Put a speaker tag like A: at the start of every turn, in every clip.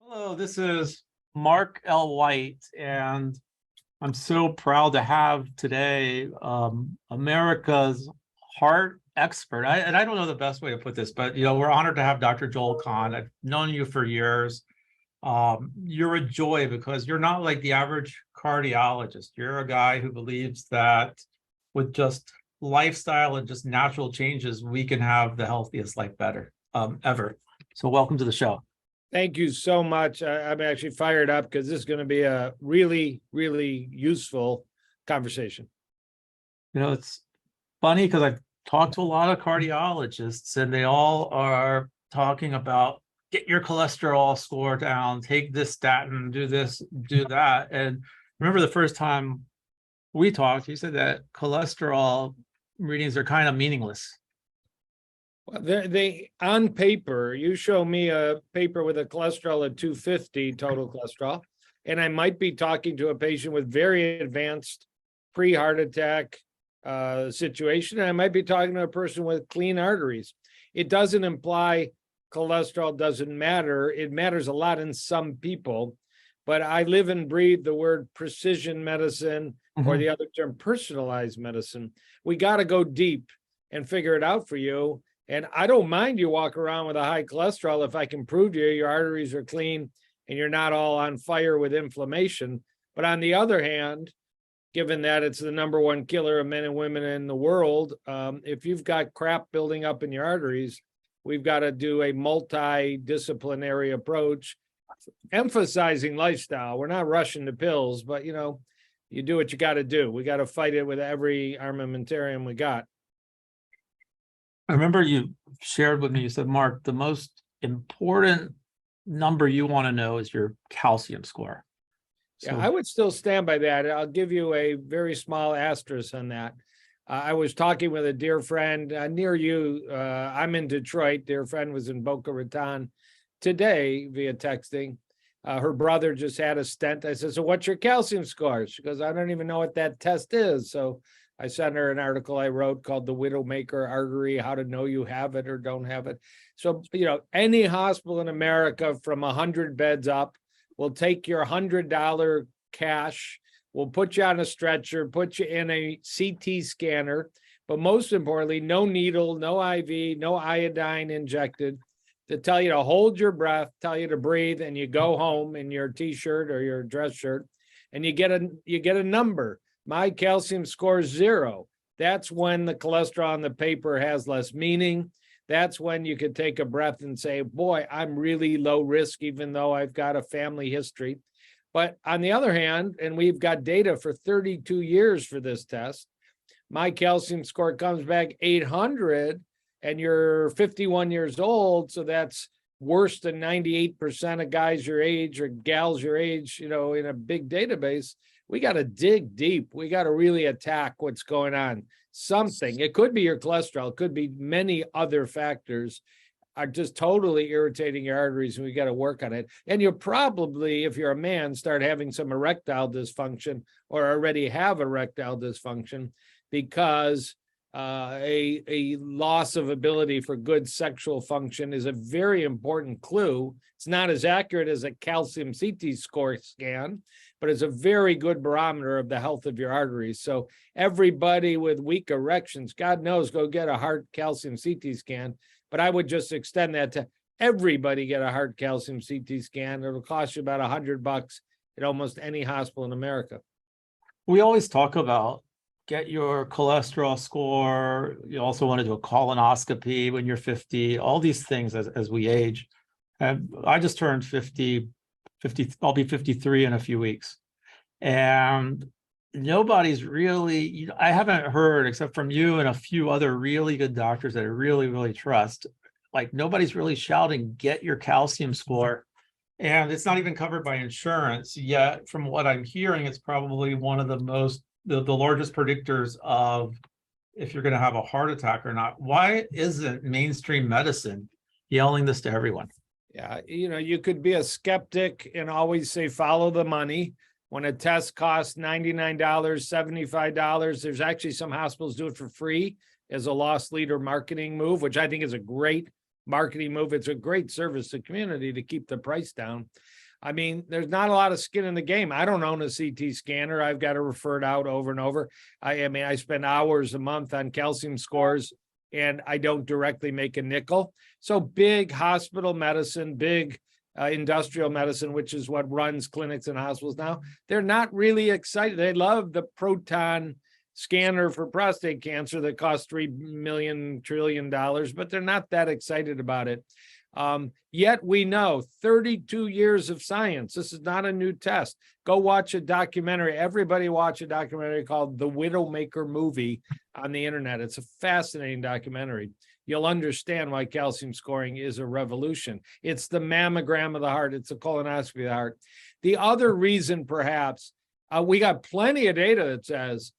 A: Hello, this is Mark L. White, and I'm so proud to have today America's heart expert. And I don't know the best way to put this, but we're honored to have Dr. Joel Kahn. I've known you for years. You're a joy because you're not like the average cardiologist. You're a guy who believes that with just lifestyle and just natural changes, we can have the healthiest life better ever. So welcome to the show.
B: Thank you so much. I'm actually fired up because this is going to be a really, really useful conversation.
A: It's funny because I've talked to a lot of cardiologists and they all are talking about get your cholesterol score down, take this statin, do this, do that. And remember the first time we talked, you said that cholesterol readings are kind of meaningless.
B: Well, they on paper, you show me a paper with a cholesterol at 250 total cholesterol, and I might be talking to a patient with very advanced pre-heart attack situation, and I might be talking to a person with clean arteries. It doesn't imply cholesterol doesn't matter. It matters a lot in some people, but I live and breathe the word precision medicine, or the other term personalized medicine. We got to go deep and figure it out for you. And I don't mind you walk around with a high cholesterol if I can prove to you your arteries are clean and you're not all on fire with inflammation. But on the other hand, given that it's the #1 killer of men and women in the world, if you've got crap building up in your arteries, we've got to do a multidisciplinary approach, emphasizing lifestyle. We're not rushing to pills, but you do what you got to do. We got to fight it with every armamentarium we got.
A: I remember you shared with me, you said, Mark, the most important number you want to know is your calcium score.
B: Yeah, I would still stand by that. I'll give you a very small asterisk on that. I was talking with a dear friend near you. I'm in Detroit. Dear friend was in Boca Raton today via texting. Her brother just had a stent. I said, so what's your calcium score? She goes, I don't even know what that test is. So I sent her an article I wrote called The Widowmaker Artery, How to Know You Have It or Don't Have It. So, any hospital in America from 100 beds up will take your $100 cash, will put you on a stretcher, put you in a CT scanner, but most importantly, no needle, no IV, no iodine injected, to tell you to hold your breath, tell you to breathe, and you go home in your T-shirt or your dress shirt, and you get a number. My calcium score is 0. That's when the cholesterol on the paper has less meaning. That's when you could take a breath and say, boy, I'm really low risk, even though I've got a family history. But on the other hand, and we've got data for 32 years for this test, my calcium score comes back 800 and you're 51 years old. So that's worse than 98% of guys your age or gals your age, in a big database. We got to dig deep. We got to really attack what's going on. Something, it could be your cholesterol, it could be many other factors are just totally irritating your arteries, and we got to work on it. And you'll probably, if you're a man, start having some erectile dysfunction or already have erectile dysfunction because a loss of ability for good sexual function is a very important clue. It's not as accurate as a calcium CT score scan, but it's a very good barometer of the health of your arteries. So everybody with weak erections, God knows, go get a heart calcium CT scan. But I would just extend that to everybody get a heart calcium CT scan. It'll cost you about $100 at almost any hospital in America.
A: We always talk about get your cholesterol score. You also want to do a colonoscopy when you're 50, all these things as we age. And I just turned 50, I'll be 53 in a few weeks. And nobody's really, I haven't heard, except from you and a few other really good doctors that I really, really trust, like nobody's really shouting, get your calcium score. And it's not even covered by insurance yet. From what I'm hearing, it's probably one of the largest predictors of if you're going to have a heart attack or not. Why isn't mainstream medicine yelling this to everyone?
B: Yeah, you could be a skeptic and always say, follow the money. When a test costs $99, $75, there's actually some hospitals do it for free as a loss leader marketing move, which I think is a great marketing move. It's a great service to the community to keep the price down. I mean, there's not a lot of skin in the game. I don't own a CT scanner. I've got to refer it out over and over. I mean, I spend hours a month on calcium scores, and I don't directly make a nickel. So big hospital medicine, big industrial medicine, which is what runs clinics and hospitals now, they're not really excited. They love the proton scanner for prostate cancer that costs $3 trillion, but they're not that excited about it. Yet we know 32 years of science. This is not a new test. Go watch a documentary. Everybody watch a documentary called The Widowmaker Movie on the internet. It's a fascinating documentary. You'll understand why calcium scoring is a revolution. It's the mammogram of the heart. It's a colonoscopy of the heart. The other reason, perhaps, we got plenty of data that says,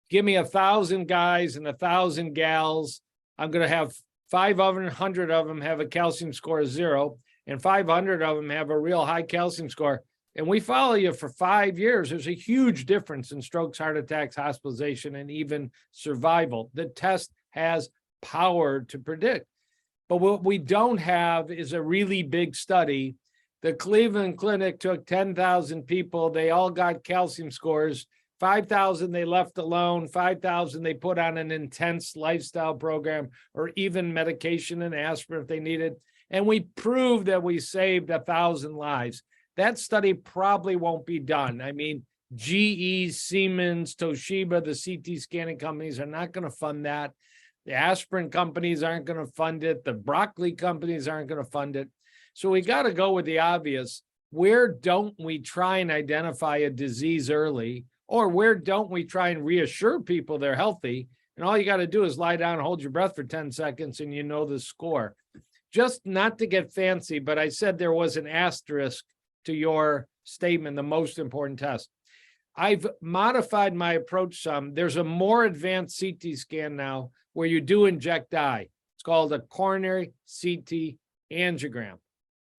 B: give me 1,000 guys and 1,000 gals. I'm going to have 500 of them have a calcium score of 0, and 500 of them have a real high calcium score. And we follow you for 5 years. There's a huge difference in strokes, heart attacks, hospitalization, and even survival. The test has power to predict. But what we don't have is a really big study. The Cleveland Clinic took 10,000 people. They all got calcium scores. 5,000 they left alone, 5,000 they put on an intense lifestyle program or even medication and aspirin if they needed. And we proved that we saved 1,000 lives. That study probably won't be done. I mean, GE, Siemens, Toshiba, the CT scanning companies are not going to fund that. The aspirin companies aren't going to fund it. The broccoli companies aren't going to fund it. So we got to go with the obvious. Where don't we try and identify a disease early? Or where don't we try and reassure people they're healthy? And all you got to do is lie down and hold your breath for 10 seconds and you know the score. Just not to get fancy, but I said there was an asterisk to your statement, the most important test. I've modified my approach some. There's a more advanced CT scan now where you do inject dye. It's called a coronary CT angiogram.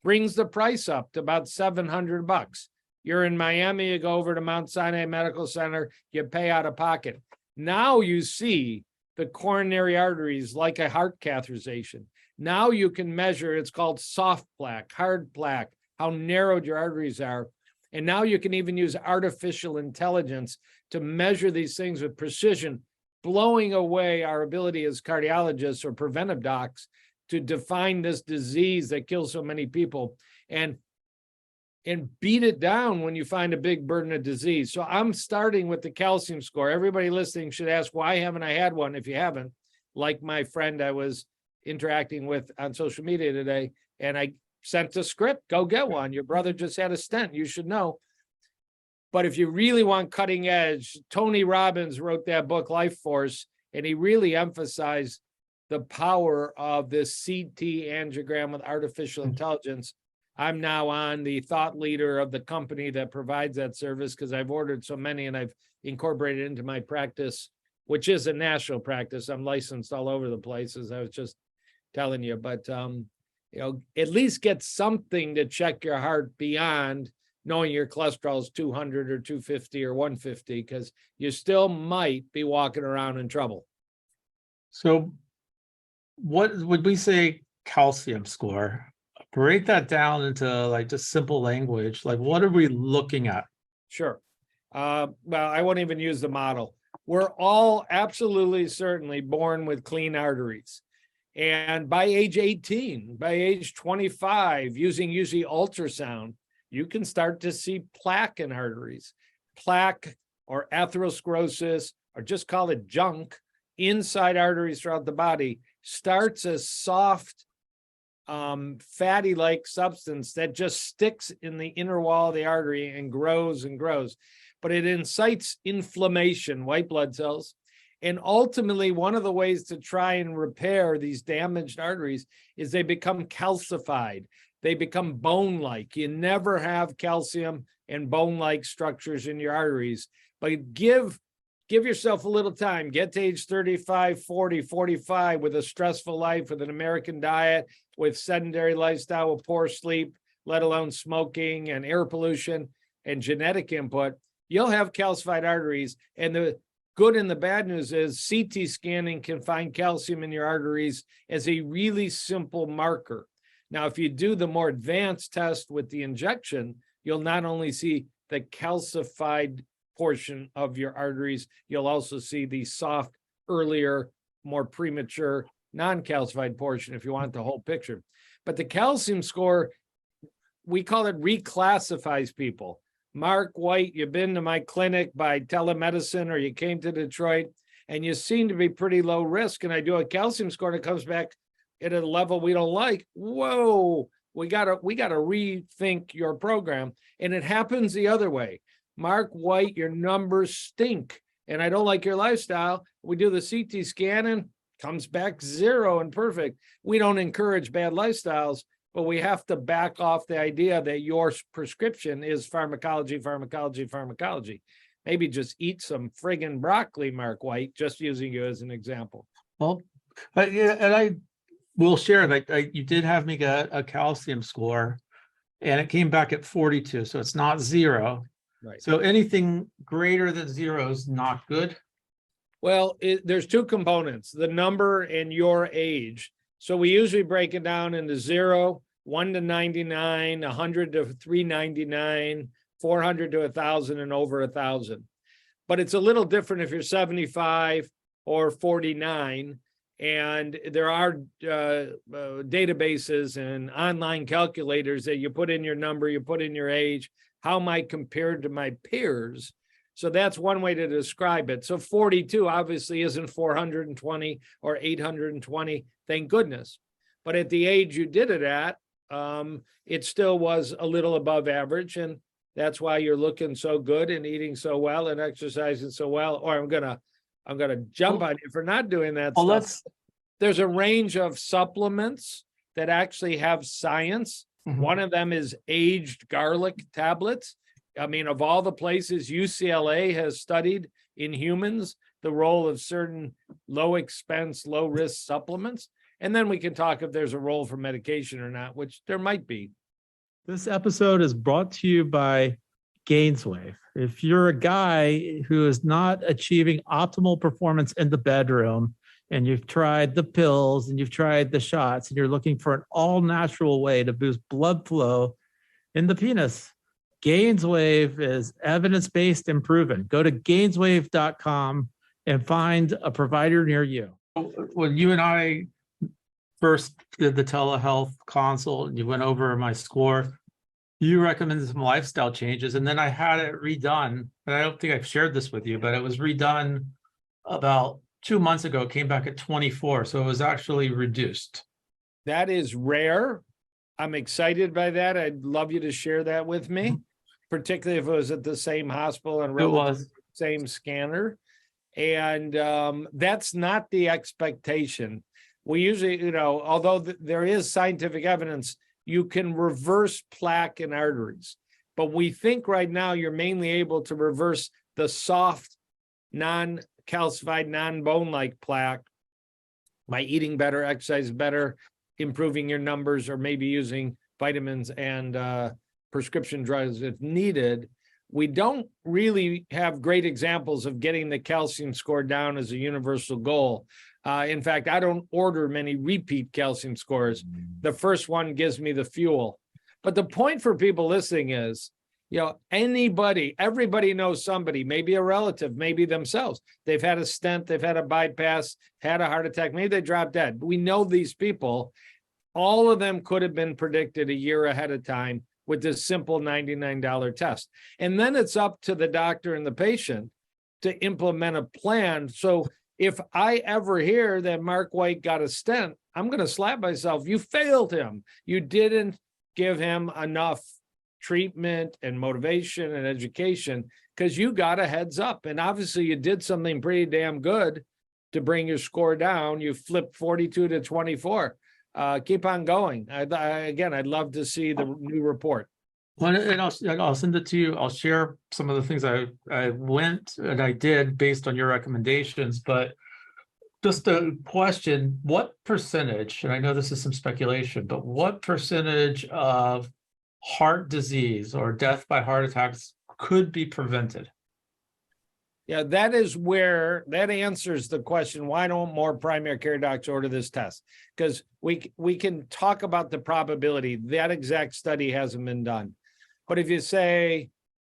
B: Brings the price up to about $700. You're in Miami, you go over to Mount Sinai Medical Center, you pay out of pocket. Now you see the coronary arteries like a heart catheterization. Now you can measure, it's called soft plaque, hard plaque, how narrowed your arteries are. And now you can even use artificial intelligence to measure these things with precision, blowing away our ability as cardiologists or preventive docs to define this disease that kills so many people. And beat it down when you find a big burden of disease. So I'm starting with the calcium score. Everybody listening should ask, why haven't I had one? If you haven't, like my friend I was interacting with on social media today, and I sent a script, go get one. Your brother just had a stent, you should know. But if you really want cutting edge, Tony Robbins wrote that book, Life Force, and he really emphasized the power of this CT angiogram with artificial intelligence. I'm now on the thought leader of the company that provides that service because I've ordered so many and I've incorporated it into my practice, which is a national practice. I'm licensed all over the place, as I was just telling you. But, you know, at least get something to check your heart beyond knowing your cholesterol is 200 or 250 or 150, because you still might be walking around in trouble.
A: So what would we say calcium score? Break that down into like just simple language. Like, what are we looking at?
B: Sure. Well, I won't even use the model. We're all absolutely certainly born with clean arteries. And by age 18, by age 25, using usually ultrasound, you can start to see plaque in arteries. Plaque or atherosclerosis, or just call it junk, inside arteries throughout the body starts as soft, fatty-like substance that just sticks in the inner wall of the artery and grows and grows. But it incites inflammation, white blood cells. And ultimately, one of the ways to try and repair these damaged arteries is they become calcified. They become bone-like. You never have calcium and bone-like structures in your arteries. But give yourself a little time. Get to age 35, 40, 45 with a stressful life, with an American diet, with sedentary lifestyle, with poor sleep, let alone smoking and air pollution and genetic input. You'll have calcified arteries. And good and the bad news is CT scanning can find calcium in your arteries as a really simple marker. Now, if you do the more advanced test with the injection, you'll not only see the calcified portion of your arteries, you'll also see the soft, earlier, more premature, non-calcified portion if you want the whole picture. But the calcium score, we call it reclassifies people. Mark White, you've been to my clinic by telemedicine or you came to Detroit and you seem to be pretty low risk. And I do a calcium score and it comes back at a level we don't like. Whoa, we gotta rethink your program. And it happens the other way. Mark White, your numbers stink. And I don't like your lifestyle. We do the CT scan and comes back 0 and perfect. We don't encourage bad lifestyles, but we have to back off the idea that your prescription is pharmacology, pharmacology, pharmacology. Maybe just eat some friggin' broccoli, Mark White, just using you as an example.
A: Well, yeah, and I will share that you did have me get a calcium score and it came back at 42. So it's not 0.
B: Right.
A: So anything greater than 0 is not good.
B: Well, there's 2 components, the number and your age. So we usually break it down into 0, 1 to 99, 100 to 399, 400 to 1,000 and over 1,000. But it's a little different if you're 75 or 49. And there are databases and online calculators that you put in your number, you put in your age, how am I compared to my peers? So that's one way to describe it. So 42 obviously isn't 420 or 820, thank goodness. But at the age you did it at, it still was a little above average. And that's why you're looking so good and eating so well and exercising so well. Or I'm gonna jump on you for not doing that stuff. There's a range of supplements that actually have science. Mm-hmm. One of them is aged garlic tablets. I mean, of all the places UCLA has studied in humans, the role of certain low expense, low risk supplements. And then we can talk if there's a role for medication or not, which there might be.
A: This episode is brought to you by Gainswave. If you're a guy who is not achieving optimal performance in the bedroom, and you've tried the pills and you've tried the shots, and you're looking for an all-natural way to boost blood flow in the penis, Gainswave is evidence-based and proven. Go to gainswave.com and find a provider near you. When you and I first did the telehealth consult and you went over my score, you recommended some lifestyle changes, and then I had it redone. And I don't think I've shared this with you, but it was redone about 2 months ago. It came back at 24, so it was actually reduced.
B: That is rare. I'm excited by that. I'd love you to share that with me, particularly if it was at the same hospital and same scanner. And that's not the expectation. We usually, although there is scientific evidence, you can reverse plaque in arteries. But we think right now you're mainly able to reverse the soft, non-calcified, non-bone-like plaque by eating better, exercise better, improving your numbers, or maybe using vitamins and prescription drugs if needed. We don't really have great examples of getting the calcium score down as a universal goal. In fact, I don't order many repeat calcium scores. The first one gives me the fuel. But the point for people listening is, everybody knows somebody, maybe a relative, maybe themselves. They've had a stent, they've had a bypass, had a heart attack, maybe they dropped dead. We know these people. All of them could have been predicted a year ahead of time with this simple $99 test. And then it's up to the doctor and the patient to implement a plan. So if I ever hear that Mark White got a stent, I'm going to slap myself. You failed him. You didn't give him enough treatment and motivation and education because you got a heads up. And obviously you did something pretty damn good to bring your score down. You flipped 42 to 24. Keep on going. I'd love to see the new report.
A: Well, and I'll send it to you. I'll share some of the things I went and I did based on your recommendations. But just a question, what percentage, and I know this is some speculation, but what percentage of heart disease or death by heart attacks could be prevented?
B: Yeah, that is where that answers the question, why don't more primary care docs order this test? Because we can talk about the probability. That exact study hasn't been done. But if you say,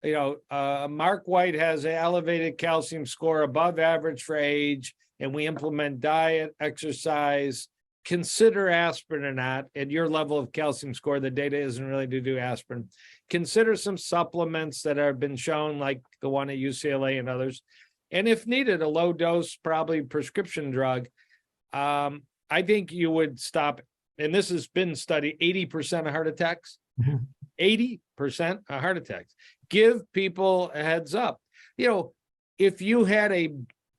B: Mark White has an elevated calcium score above average for age, and we implement diet, exercise, consider aspirin or not, at your level of calcium score, the data isn't really to do aspirin. Consider some supplements that have been shown, like the one at UCLA and others. And if needed, a low dose, probably prescription drug. I think you would stop, and this has been studied, 80% of heart attacks. 80% of heart attacks. Give people a heads up. If you had a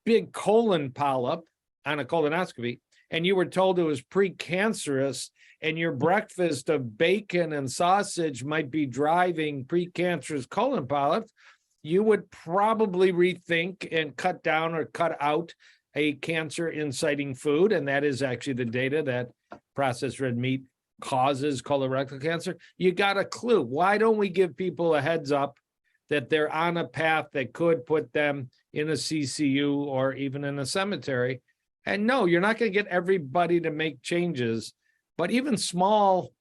B: big colon polyp on a colonoscopy, and you were told it was precancerous, and your breakfast of bacon and sausage might be driving precancerous colon polyps, you would probably rethink and cut down or cut out a cancer inciting food. And that is actually the data that processed red meat causes colorectal cancer. You got a clue. Why don't we give people a heads up that they're on a path that could put them in a CCU or even in a cemetery? And no, you're not going to get everybody to make changes, but even small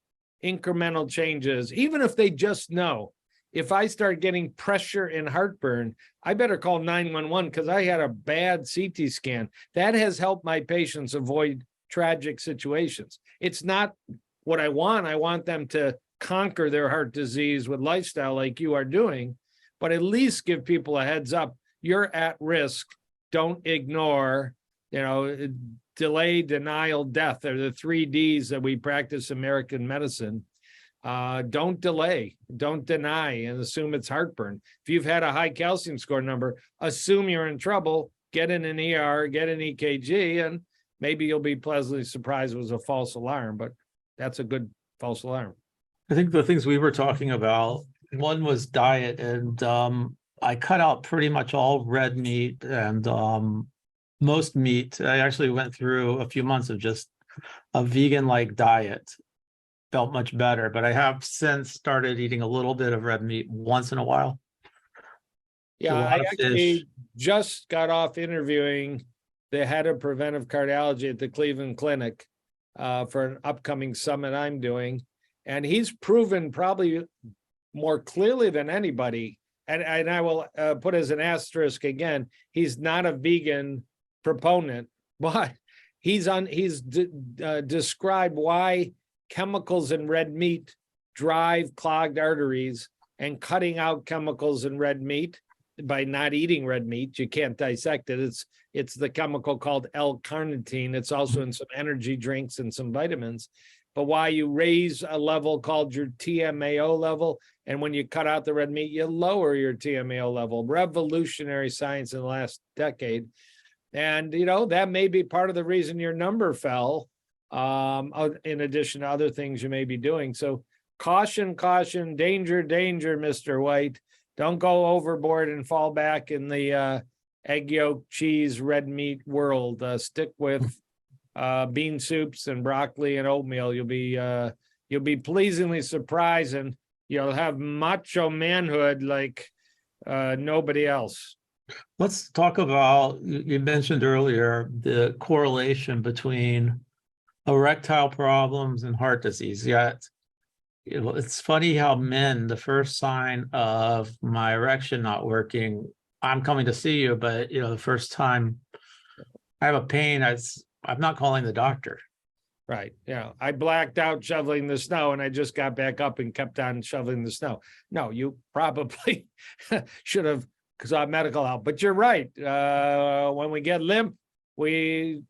B: incremental changes, even if they just know, if I start getting pressure and heartburn, I better call 911 because I had a bad CT scan. That has helped my patients avoid tragic situations. It's not what I want. I want them to conquer their heart disease with lifestyle like you are doing, but at least give people a heads up. You're at risk. Don't ignore. Delay, denial, death are the 3 Ds that we practice American medicine. Don't delay, don't deny, and assume it's heartburn. If you've had a high calcium score number, assume you're in trouble, get in an ER, get an EKG, and maybe you'll be pleasantly surprised it was a false alarm, but that's a good false alarm.
A: I think the things we were talking about, one was diet, and I cut out pretty much all red meat and most meat. I actually went through a few months of just a vegan-like diet. Felt much better, but I have since started eating a little bit of red meat once in a while.
B: Yeah, I actually just got off interviewing the head of preventive cardiology at the Cleveland Clinic for an upcoming summit I'm doing. And he's proven probably more clearly than anybody, and I will put as an asterisk again, he's not a vegan proponent, but he's described why chemicals in red meat drive clogged arteries, and cutting out chemicals in red meat by not eating red meat. You can't dissect it. It's the chemical called L-carnitine. It's also in some energy drinks and some vitamins. But why you raise a level called your TMAO level, and when you cut out the red meat, you lower your TMAO level. Revolutionary science in the last decade. And, that may be part of the reason your number fell, in addition to other things you may be doing. So caution, caution, danger, danger, Mr. White. Don't go overboard and fall back in the egg yolk, cheese, red meat world. Stick with bean soups and broccoli and oatmeal. You'll be pleasingly surprised, and you'll have macho manhood like nobody else.
A: Let's talk about, you mentioned earlier, the correlation between erectile problems and heart disease. Yet, it's funny how men, the first sign of my erection not working, I'm coming to see you, but the first time I have a pain, I'm not calling the doctor.
B: Right. Yeah. I blacked out shoveling the snow, and I just got back up and kept on shoveling the snow. No, you probably should have sought medical help. But you're right. When we get limp, we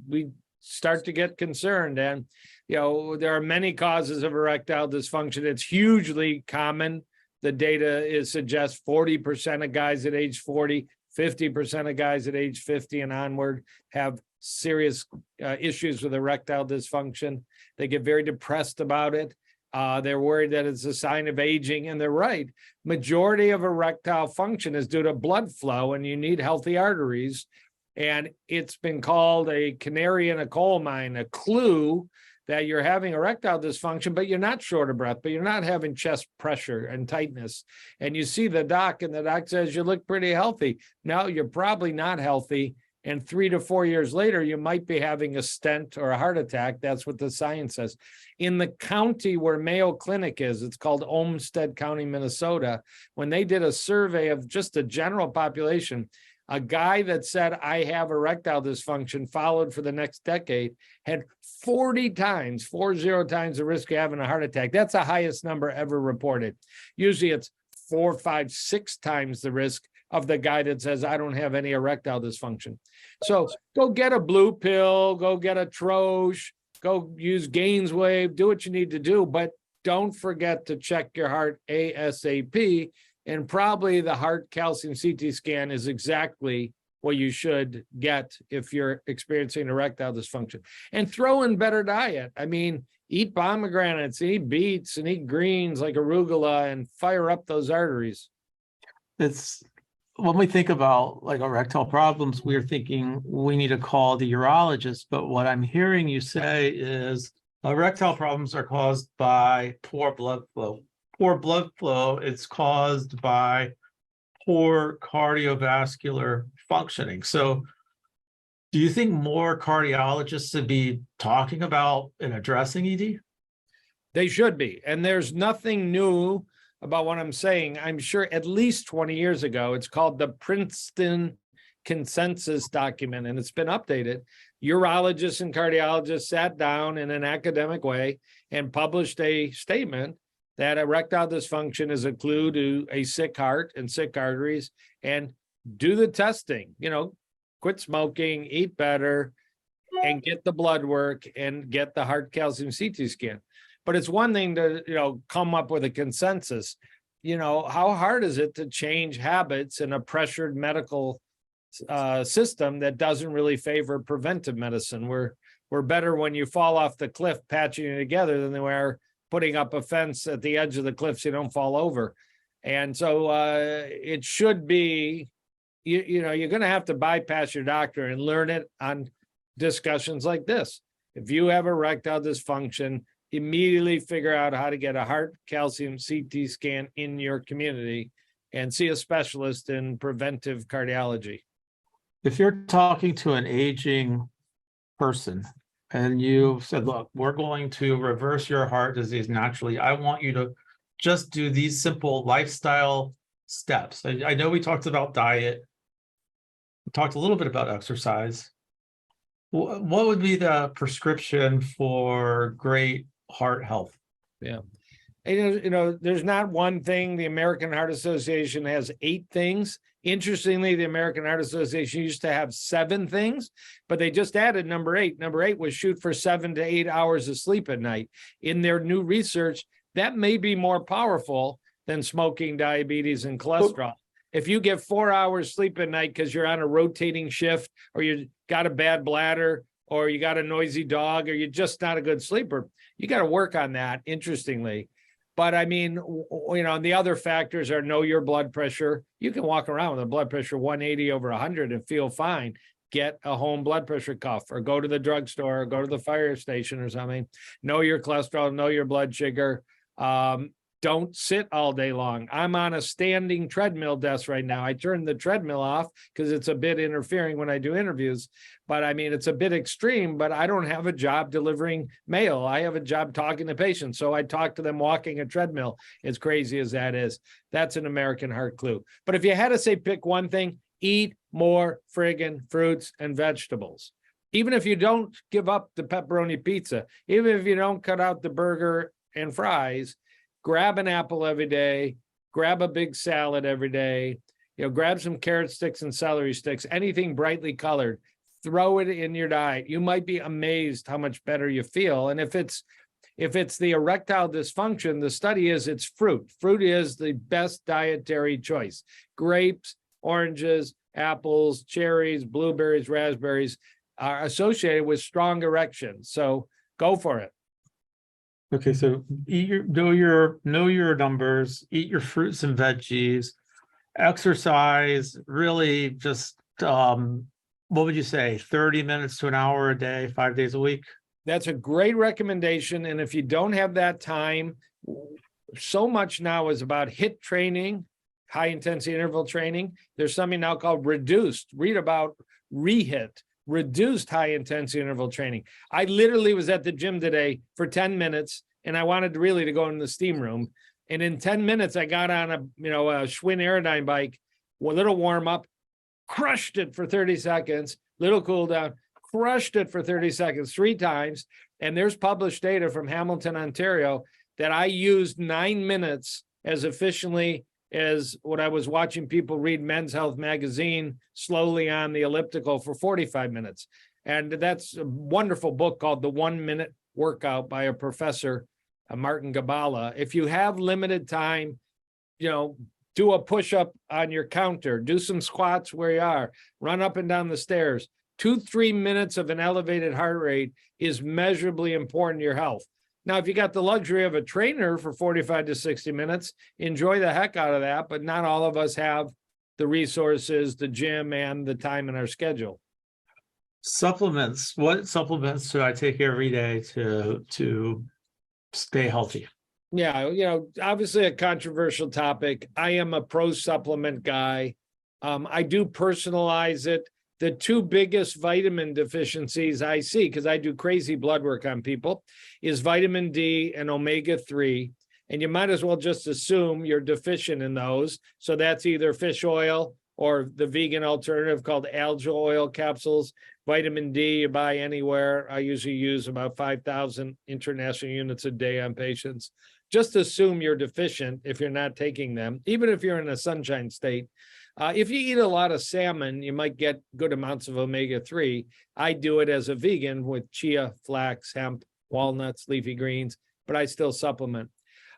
B: start to get concerned. And, there are many causes of erectile dysfunction. It's hugely common. The data suggests 40% of guys at age 40, 50% of guys at age 50 and onward have serious issues with erectile dysfunction. They get very depressed about it. They're worried that it's a sign of aging, and they're right. Majority of erectile function is due to blood flow, and you need healthy arteries. And it's been called a canary in a coal mine, a clue that you're having erectile dysfunction, but you're not short of breath, but you're not having chest pressure and tightness. And you see the doc, and the doc says, you look pretty healthy. No, you're probably not healthy. And 3 to 4 years later, you might be having a stent or a heart attack. That's what the science says. In the county where Mayo Clinic is, it's called Olmsted County, Minnesota. When they did a survey of just the general population, a guy that said, I have erectile dysfunction, followed for the next decade, had 40 times the risk of having a heart attack. That's the highest number ever reported. Usually it's 4, 5, 6 times the risk of the guy that says, I don't have any erectile dysfunction. So go get a blue pill, go get a Troche, go use Gainswave, do what you need to do, but don't forget to check your heart ASAP. And probably the heart calcium CT scan is exactly what you should get if you're experiencing erectile dysfunction. And throw in better diet. I mean, eat pomegranates, eat beets, and eat greens like arugula, and fire up those arteries.
A: It's when we think about like erectile problems, we're thinking we need to call the urologist. But what I'm hearing you say is erectile problems are caused by poor blood flow. Poor blood flow is caused by poor cardiovascular functioning. So do you think more cardiologists should be talking about and addressing ED?
B: They should be. And there's nothing new about what I'm saying. I'm sure at least 20 years ago, it's called the Princeton Consensus Document, and it's been updated. Urologists and cardiologists sat down in an academic way and published a statement that erectile dysfunction is a clue to a sick heart and sick arteries, and do the testing, quit smoking, eat better, and get the blood work and get the heart calcium CT scan. But it's one thing to, come up with a consensus. How hard is it to change habits in a pressured medical system that doesn't really favor preventive medicine? We're better when you fall off the cliff patching it together than they were putting up a fence at the edge of the cliff so you don't fall over. And so it should be, you're going to have to bypass your doctor and learn it on discussions like this. If you have erectile dysfunction, immediately figure out how to get a heart calcium CT scan in your community and see a specialist in preventive cardiology.
A: If you're talking to an aging person and you said, look, we're going to reverse your heart disease naturally, I want you to just do these simple lifestyle steps. I know we talked about diet. We talked a little bit about exercise. What would be the prescription for great heart health?
B: Yeah. And, there's not one thing. The American Heart Association has 8 things. Interestingly, the American Heart Association used to have 7 things, but they just added number 8. Number 8 was shoot for 7 to 8 hours of sleep at night. In their new research, that may be more powerful than smoking, diabetes, and cholesterol. If you get 4 hours sleep at night because you're on a rotating shift, or you got a bad bladder, or you got a noisy dog, or you're just not a good sleeper, you got to work on that, interestingly. But I mean, the other factors are know your blood pressure. You can walk around with a blood pressure 180 over 100 and feel fine. Get a home blood pressure cuff, or go to the drugstore, or go to the fire station or something. Know your cholesterol, know your blood sugar. Don't sit all day long. I'm on a standing treadmill desk right now. I turned the treadmill off because it's a bit interfering when I do interviews. But I mean, it's a bit extreme, but I don't have a job delivering mail. I have a job talking to patients. So I talk to them walking a treadmill, as crazy as that is. That's an American heart clue. But if you had to say pick one thing, eat more friggin' fruits and vegetables. Even if you don't give up the pepperoni pizza, even if you don't cut out the burger and fries, grab an apple every day, grab a big salad every day, grab some carrot sticks and celery sticks, anything brightly colored, throw it in your diet. You might be amazed how much better you feel. And if it's the erectile dysfunction, the study is it's fruit. Fruit is the best dietary choice. Grapes, oranges, apples, cherries, blueberries, raspberries are associated with strong erections. So go for it.
A: Okay, so know your numbers, eat your fruits and veggies, exercise, really just what would you say, 30 minutes to an hour a day, 5 days a week?
B: That's a great recommendation. And if you don't have that time, so much now is about HIIT training, high intensity interval training. There's something now called reduced. Read about REHIT, reduced high intensity interval training. I literally was at the gym today for 10 minutes and I wanted really to go in the steam room. And in 10 minutes, I got on a Schwinn Aerodyne bike, a little warm up, crushed it for 30 seconds, little cool down, crushed it for 30 seconds, 3 times. And there's published data from Hamilton, Ontario, that I used 9 minutes as efficiently as what I was watching people read Men's Health magazine slowly on the elliptical for 45 minutes. And that's a wonderful book called The 1 Minute Workout by a professor, Martin Gabala. If you have limited time, do a push-up on your counter, do some squats where you are, run up and down the stairs. 2-3 minutes of an elevated heart rate is measurably important to your health. Now, if you got the luxury of a trainer for 45 to 60 minutes, enjoy the heck out of that, but not all of us have the resources, the gym, and the time in our schedule.
A: Supplements. What supplements should I take every day to stay healthy?
B: Yeah, obviously a controversial topic. I am a pro supplement guy. I do personalize it. The 2 biggest vitamin deficiencies I see, because I do crazy blood work on people, is vitamin D and omega-3. And you might as well just assume you're deficient in those. So that's either fish oil or the vegan alternative called algae oil capsules. Vitamin D you buy anywhere. I usually use about 5,000 international units a day on patients. Just assume you're deficient if you're not taking them, even if you're in a sunshine state. If you eat a lot of salmon, you might get good amounts of omega-3. I do it as a vegan with chia, flax, hemp, walnuts, leafy greens, but I still supplement.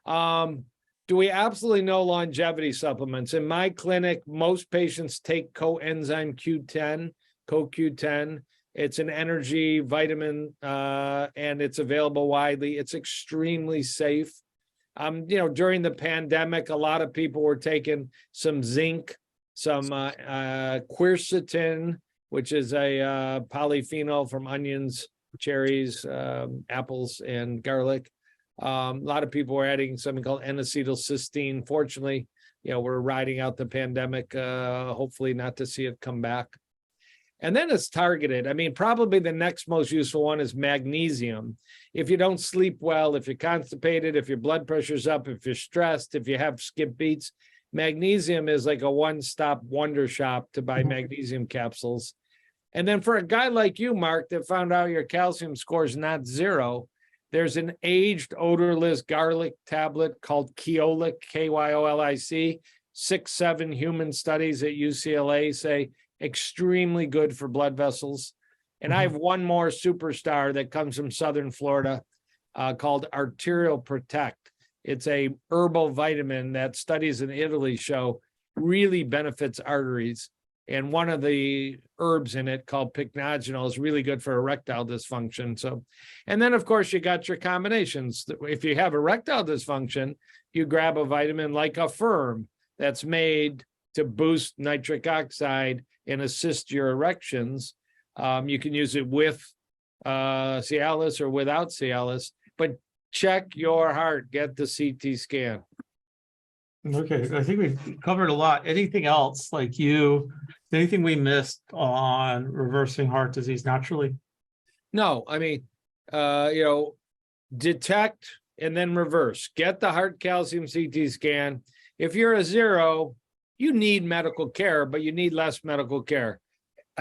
B: Do we absolutely know longevity supplements? In my clinic, most patients take coenzyme Q10, CoQ10. It's an energy vitamin, and it's available widely. It's extremely safe. During the pandemic, a lot of people were taking some zinc, some quercetin, which is a polyphenol from onions, cherries, apples, and garlic. A lot of people were adding something called N-acetylcysteine. Fortunately, we're riding out the pandemic, hopefully not to see it come back. And then it's targeted. I mean, probably the next most useful one is magnesium. If you don't sleep well, if you're constipated, if your blood pressure's up, if you're stressed, if you have skip beats, magnesium is like a one-stop wonder shop to buy magnesium capsules. And then for a guy like you, Mark, that found out your calcium score is not 0, there's an aged odorless garlic tablet called Kyolic, Kyolic. 6-7 human studies at UCLA say extremely good for blood vessels. And I have one more superstar that comes from Southern Florida called Arterial Protect. It's a herbal vitamin that studies in Italy show really benefits arteries. And one of the herbs in it called pycnogenol is really good for erectile dysfunction. So, and then of course you got your combinations. If you have erectile dysfunction, you grab a vitamin like a Firm that's made to boost nitric oxide and assist your erections. You can use it with Cialis or without Cialis, but check your heart, get the CT scan.
A: Okay, I think we've covered a lot. Anything else anything we missed on reversing heart disease naturally?
B: No, I mean, detect and then reverse. Get the heart calcium CT scan. If you're a 0, you need medical care, but you need less medical care.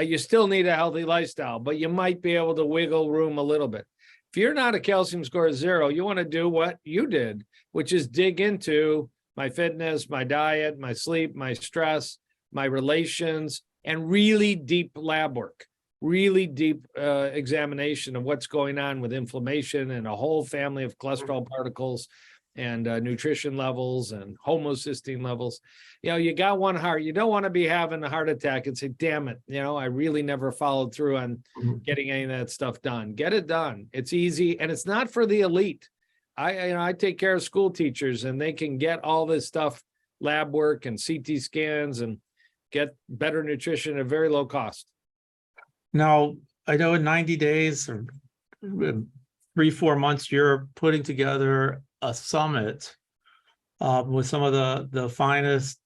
B: You still need a healthy lifestyle, but you might be able to wiggle room a little bit. If you're not a calcium score of 0, you want to do what you did, which is dig into my fitness, my diet, my sleep, my stress, my relations, and really deep lab work, really deep examination of what's going on with inflammation and a whole family of cholesterol particles and nutrition levels and homocysteine levels. You got one heart. You don't want to be having a heart attack and say, damn it, I really never followed through on getting any of that stuff done. Get it done. It's easy, and it's not for the elite. I take care of school teachers, and they can get all this stuff, lab work and CT scans, and get better nutrition at very low cost.
A: Now, I know in 90 days or 3-4 months, you're putting together a summit with some of the finest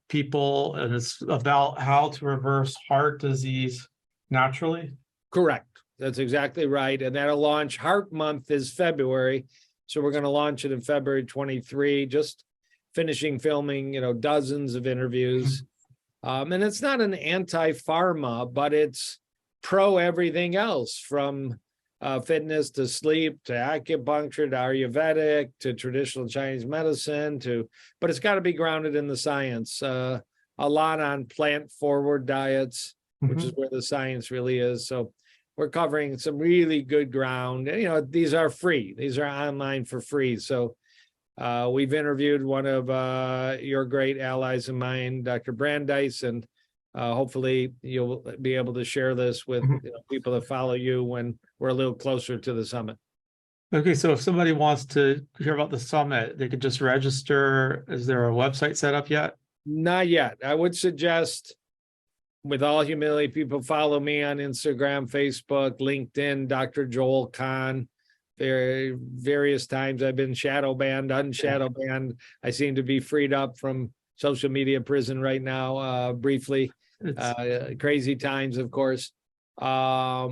A: people, and it's about how to reverse heart disease naturally.
B: Correct. That's exactly right. And that'll launch. Heart Month is February. So we're going to launch it in February 23, just finishing filming, dozens of interviews. And it's not an anti-pharma, but it's pro everything else, from fitness to sleep to acupuncture to Ayurvedic to traditional Chinese medicine but it's got to be grounded in the science. A lot on plant-forward diets, which is where the science really is. So we're covering some really good ground. And, these are free. These are online for free. So we've interviewed one of your great allies of mine, Dr. Brandeis, and hopefully you'll be able to share this with people that follow you when we're a little closer to the summit.
A: Okay, so if somebody wants to hear about the summit, they could just register. Is there a website set up yet?
B: Not yet. I would suggest, with all humility, people follow me on Instagram, Facebook, LinkedIn, Dr. Joel Kahn. Various times I've been shadow banned, unshadow banned. I seem to be freed up from social media prison right now, briefly. Crazy times, of course. I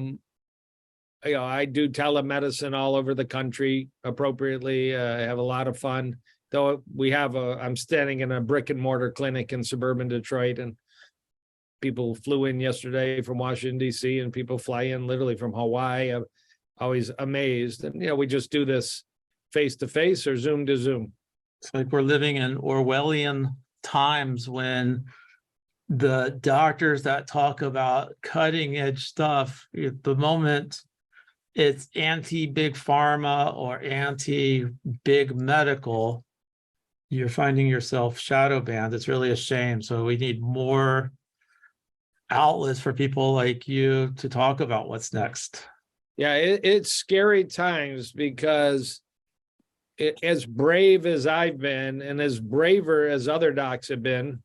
B: do telemedicine all over the country appropriately. I have a lot of fun. Though I'm standing in a brick and mortar clinic in suburban Detroit, and people flew in yesterday from Washington, D.C., and people fly in literally from Hawaii. I'm always amazed. And, we just do this face to face or Zoom to Zoom.
A: It's like we're living in Orwellian times when the doctors that talk about cutting edge stuff, at the moment it's anti-big pharma or anti-big medical, you're finding yourself shadow banned. It's really a shame. So we need more outlets for people like you to talk about what's next.
B: Yeah, it's scary times, because as brave as I've been and as braver as other docs have been,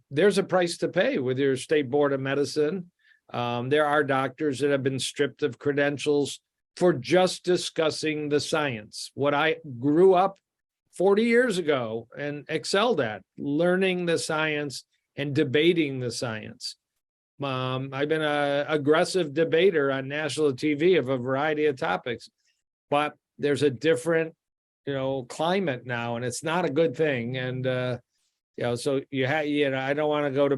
B: there's a price to pay with your state board of medicine. There are doctors that have been stripped of credentials for just discussing the science. What I grew up 40 years ago and excelled at, learning the science and debating the science. I've been an aggressive debater on national TV of a variety of topics, but there's a different, climate now, and it's not a good thing. And, so I don't want to go to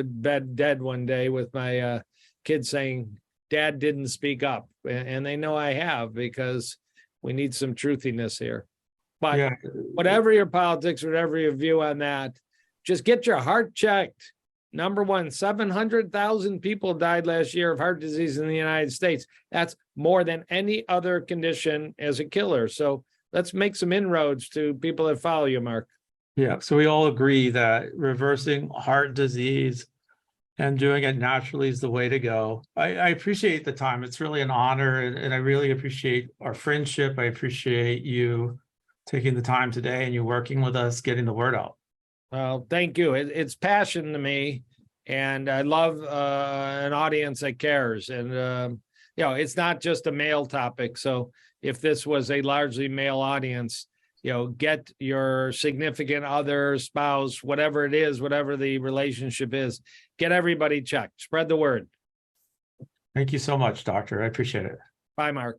B: bed dead one day with my kids saying, Dad didn't speak up. And they know I have, because we need some truthiness here. But whatever your politics, whatever your view on that, just get your heart checked. Number one, 700,000 people died last year of heart disease in the United States. That's more than any other condition as a killer. So let's make some inroads to people that follow you, Mark.
A: Yeah, so we all agree that reversing heart disease and doing it naturally is the way to go. I appreciate the time. It's really an honor, and I really appreciate our friendship. I appreciate you taking the time today and you working with us, getting the word out.
B: Well, thank you. It's passion to me, and I love an audience that cares. And, it's not just a male topic. So if this was a largely male audience, get your significant other, spouse, whatever it is, whatever the relationship is, get everybody checked. Spread the word.
A: Thank you so much, Doctor. I appreciate it.
B: Bye, Mark.